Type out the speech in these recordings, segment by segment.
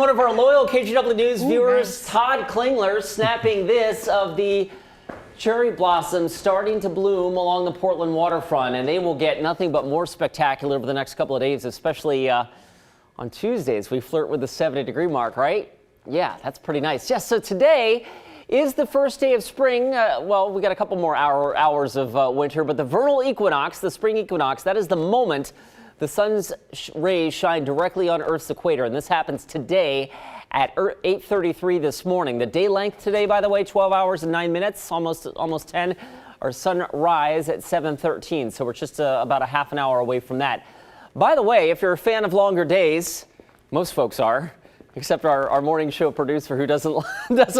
one of our loyal KGW News viewers, Todd Klingler, snapping this of the cherry blossoms starting to bloom along the Portland waterfront, and they will get nothing but more spectacular over the next couple of days, especially on Tuesdays. We flirt with the 70-degree mark, right? Yeah, that's pretty nice. Yes, so today is the first day of spring. Well, we got a couple more hours of winter, but the vernal equinox, the spring equinox, that is the moment the sun's rays shine directly on Earth's equator, and this happens today at 8:33 this morning. The day length today, by the way, 12 hours and 9 minutes, almost 10. Our sunrise at 7:13, so we're just about a half an hour away from that. By the way, if you're a fan of longer days, most folks are, except our morning show producer who doesn't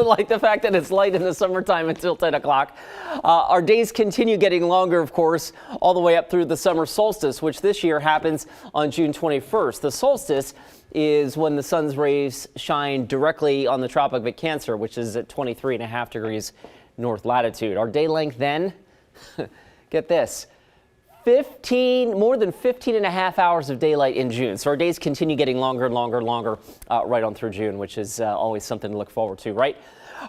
like the fact that it's light in the summertime until 10 o'clock. Our days continue getting longer, of course, all the way up through the summer solstice, which this year happens on June 21st. The solstice is when the sun's rays shine directly on the Tropic of Cancer, which is at 23.5 degrees north latitude. Our day length then, get this, more than 15 and a half hours of daylight in June. So our days continue getting longer and longer and longer right on through June, which is always something to look forward to, right?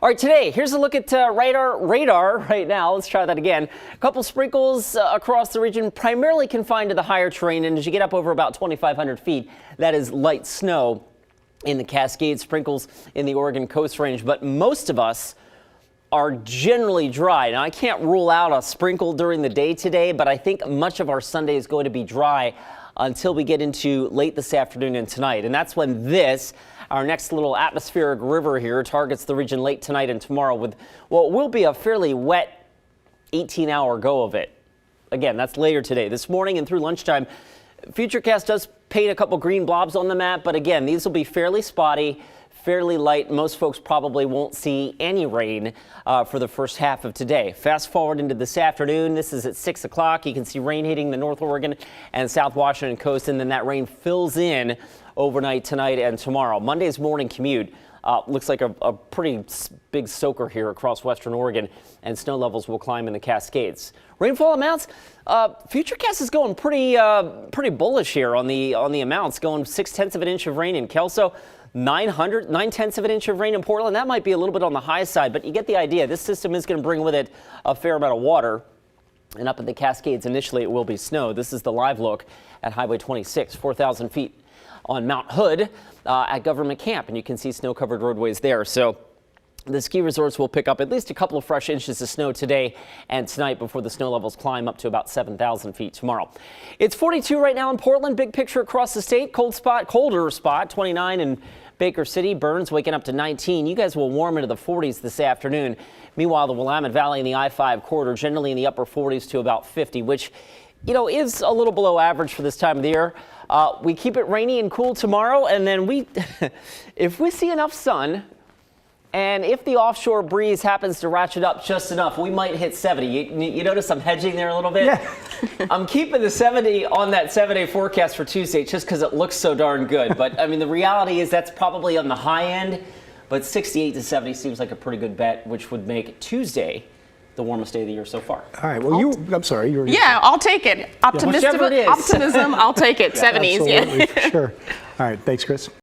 All right, today, here's a look at radar right now. Let's try that again. A couple sprinkles across the region, primarily confined to the higher terrain. And as you get up over about 2,500 feet, that is light snow in the Cascades, sprinkles in the Oregon Coast Range. But most of us are generally dry. Now, I can't rule out a sprinkle during the day today, but I think much of our Sunday is going to be dry until we get into late this afternoon and tonight. And that's when our next little atmospheric river here, targets the region late tonight and tomorrow with what will be a fairly wet 18-hour go of it. Again, that's later today. This morning and through lunchtime, Futurecast does paint a couple green blobs on the map, but again, these will be fairly spotty, fairly light. Most folks probably won't see any rain for the first half of today. Fast forward into this afternoon. This is at 6 o'clock. You can see rain hitting the North Oregon and South Washington coast, and then that rain fills in overnight tonight and tomorrow. Monday's morning commute looks like a pretty big soaker here across western Oregon, and snow levels will climb in the Cascades. Rainfall amounts, Futurecast is going pretty bullish here on the amounts, going 0.6 of an inch of rain in Kelso. 9/10 of an inch of rain in Portland. That might be a little bit on the high side, but you get the idea. This system is going to bring with it a fair amount of water. And up in the Cascades, initially it will be snow. This is the live look at Highway 26, 4,000 feet on Mount Hood at Government Camp. And you can see snow-covered roadways there. So the ski resorts will pick up at least a couple of fresh inches of snow today and tonight before the snow levels climb up to about 7,000 feet tomorrow. It's 42 right now in Portland. Big picture across the state. Colder spot, 29 in Baker City. Burns waking up to 19. You guys will warm into the 40s this afternoon. Meanwhile, the Willamette Valley and the I-5 corridor generally in the upper 40s to about 50, which, is a little below average for this time of the year. We keep it rainy and cool tomorrow, and then if we see enough sun, and if the offshore breeze happens to ratchet up just enough, we might hit 70. You notice I'm hedging there a little bit? Yeah. I'm keeping the 70 on that 7-day forecast for Tuesday just because it looks so darn good. But, I mean, the reality is that's probably on the high end, but 68 to 70 seems like a pretty good bet, which would make Tuesday the warmest day of the year so far. All right. Well, I'm sorry. Yeah, I'll take it. Optimism, I'll take it. 70s. Absolutely, Yeah. for sure. All right. Thanks, Chris.